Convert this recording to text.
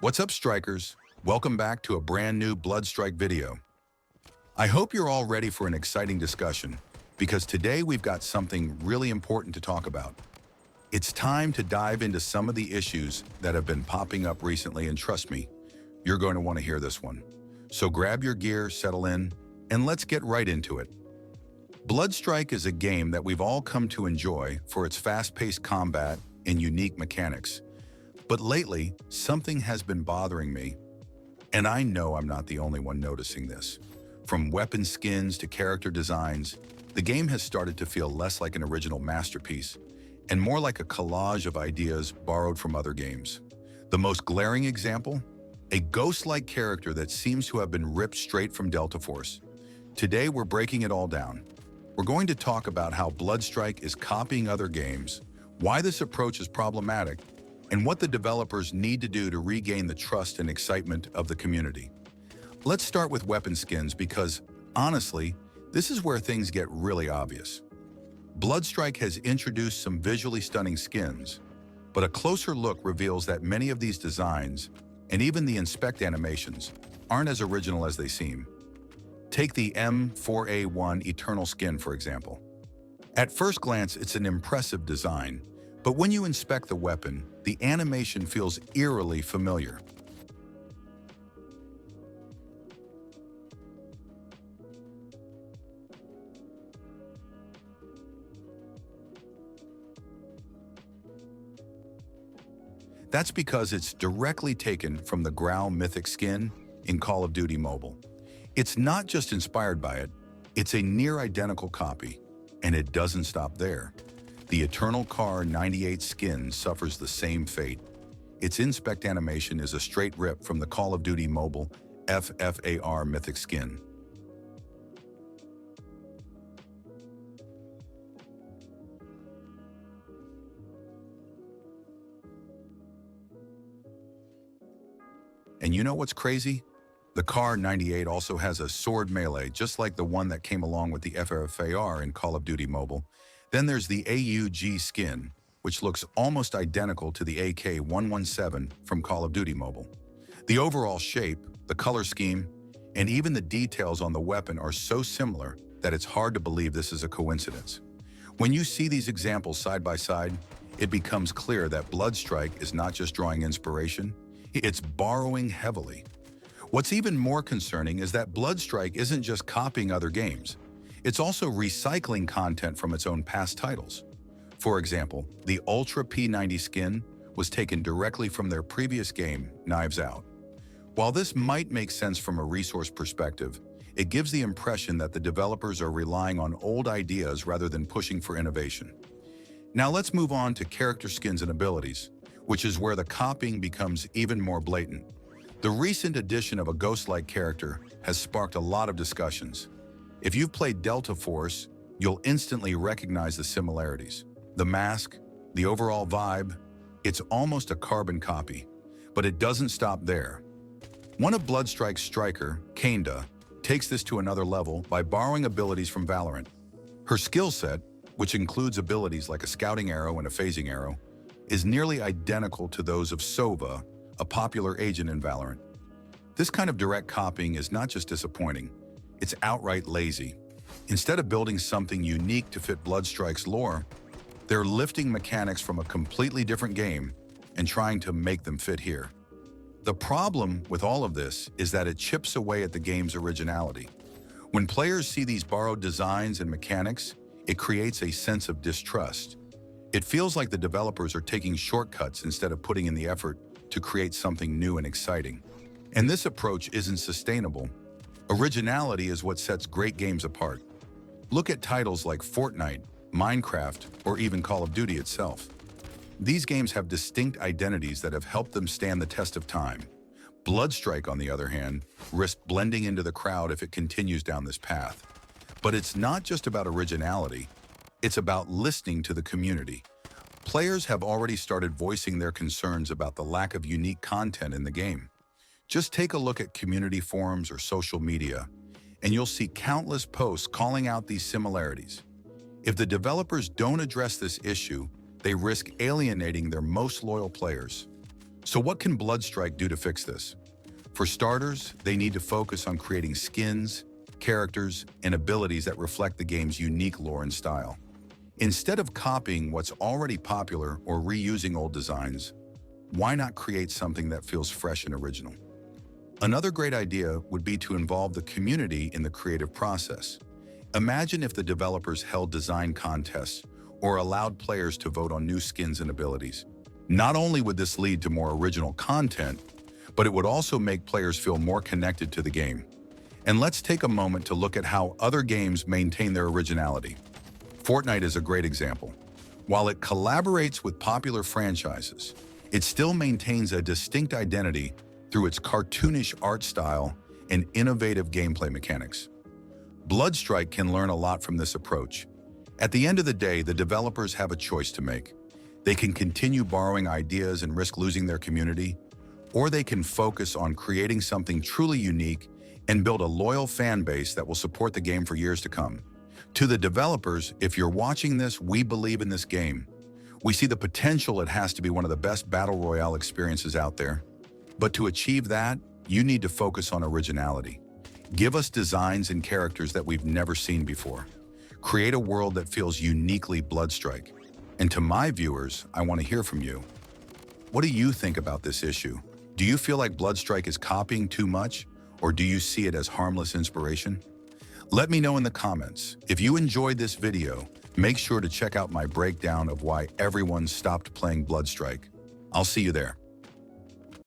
What's up, Strikers? Welcome back to a brand new Bloodstrike video. I hope you're all ready for an exciting discussion, because today we've got something really important to talk about. It's time to dive into some of the issues that have been popping up recently, and trust me, you're going to want to hear this one. So grab your gear, settle in, and let's get right into it. Bloodstrike is a game that we've all come to enjoy for its fast-paced combat and unique mechanics. But lately, something has been bothering me, and I know I'm not the only one noticing this. From weapon skins to character designs, the game has started to feel less like an original masterpiece and more like a collage of ideas borrowed from other games. The most glaring example? A ghost-like character that seems to have been ripped straight from Delta Force. Today, we're breaking it all down. We're going to talk about how Bloodstrike is copying other games, why this approach is problematic, and what the developers need to do to regain the trust and excitement of the community. Let's start with weapon skins because, honestly, this is where things get really obvious. Bloodstrike has introduced some visually stunning skins, but a closer look reveals that many of these designs, and even the inspect animations, aren't as original as they seem. Take the M4A1 Eternal skin, for example. At first glance, it's an impressive design, but when you inspect the weapon, the animation feels eerily familiar. That's because it's directly taken from the Growl Mythic skin in Call of Duty Mobile. It's not just inspired by it, it's a near-identical copy, and it doesn't stop there. The Eternal Car 98 skin suffers the same fate. Its inspect animation is a straight rip from the Call of Duty Mobile FFAR Mythic skin. And you know what's crazy? The Car 98 also has a sword melee, just like the one that came along with the FFAR in Call of Duty Mobile. Then there's the AUG skin, which looks almost identical to the AK-117 from Call of Duty Mobile. The overall shape, the color scheme, and even the details on the weapon are so similar that it's hard to believe this is a coincidence. When you see these examples side by side, it becomes clear that Bloodstrike is not just drawing inspiration, it's borrowing heavily. What's even more concerning is that Bloodstrike isn't just copying other games. It's also recycling content from its own past titles. For example, the Ultra P90 skin was taken directly from their previous game, Knives Out. While this might make sense from a resource perspective, it gives the impression that the developers are relying on old ideas rather than pushing for innovation. Now let's move on to character skins and abilities, which is where the copying becomes even more blatant. The recent addition of a ghost-like character has sparked a lot of discussions. If you've played Delta Force, you'll instantly recognize the similarities. The mask, the overall vibe, it's almost a carbon copy. But it doesn't stop there. One of Bloodstrike's striker, Kanda, takes this to another level by borrowing abilities from Valorant. Her skill set, which includes abilities like a scouting arrow and a phasing arrow, is nearly identical to those of Sova, a popular agent in Valorant. This kind of direct copying is not just disappointing, it's outright lazy. Instead of building something unique to fit Bloodstrike's lore, they're lifting mechanics from a completely different game and trying to make them fit here. The problem with all of this is that it chips away at the game's originality. When players see these borrowed designs and mechanics, it creates a sense of distrust. It feels like the developers are taking shortcuts instead of putting in the effort to create something new and exciting. And this approach isn't sustainable. Originality is what sets great games apart. Look at titles like Fortnite, Minecraft, or even Call of Duty itself. These games have distinct identities that have helped them stand the test of time. Bloodstrike, on the other hand, risks blending into the crowd if it continues down this path. But it's not just about originality, it's about listening to the community. Players have already started voicing their concerns about the lack of unique content in the game. Just take a look at community forums or social media, and you'll see countless posts calling out these similarities. If the developers don't address this issue, they risk alienating their most loyal players. So what can Bloodstrike do to fix this? For starters, they need to focus on creating skins, characters, and abilities that reflect the game's unique lore and style. Instead of copying what's already popular or reusing old designs, why not create something that feels fresh and original? Another great idea would be to involve the community in the creative process. Imagine if the developers held design contests or allowed players to vote on new skins and abilities. Not only would this lead to more original content, but it would also make players feel more connected to the game. And let's take a moment to look at how other games maintain their originality. Fortnite is a great example. While it collaborates with popular franchises, it still maintains a distinct identity through its cartoonish art style and innovative gameplay mechanics. Bloodstrike can learn a lot from this approach. At the end of the day, the developers have a choice to make. They can continue borrowing ideas and risk losing their community, or they can focus on creating something truly unique and build a loyal fan base that will support the game for years to come. To the developers, if you're watching this, we believe in this game. We see the potential it has to be one of the best battle royale experiences out there. But to achieve that, you need to focus on originality. Give us designs and characters that we've never seen before. Create a world that feels uniquely Bloodstrike. And to my viewers, I want to hear from you. What do you think about this issue? Do you feel like Bloodstrike is copying too much, or do you see it as harmless inspiration? Let me know in the comments. If you enjoyed this video, make sure to check out my breakdown of why everyone stopped playing Bloodstrike. I'll see you there.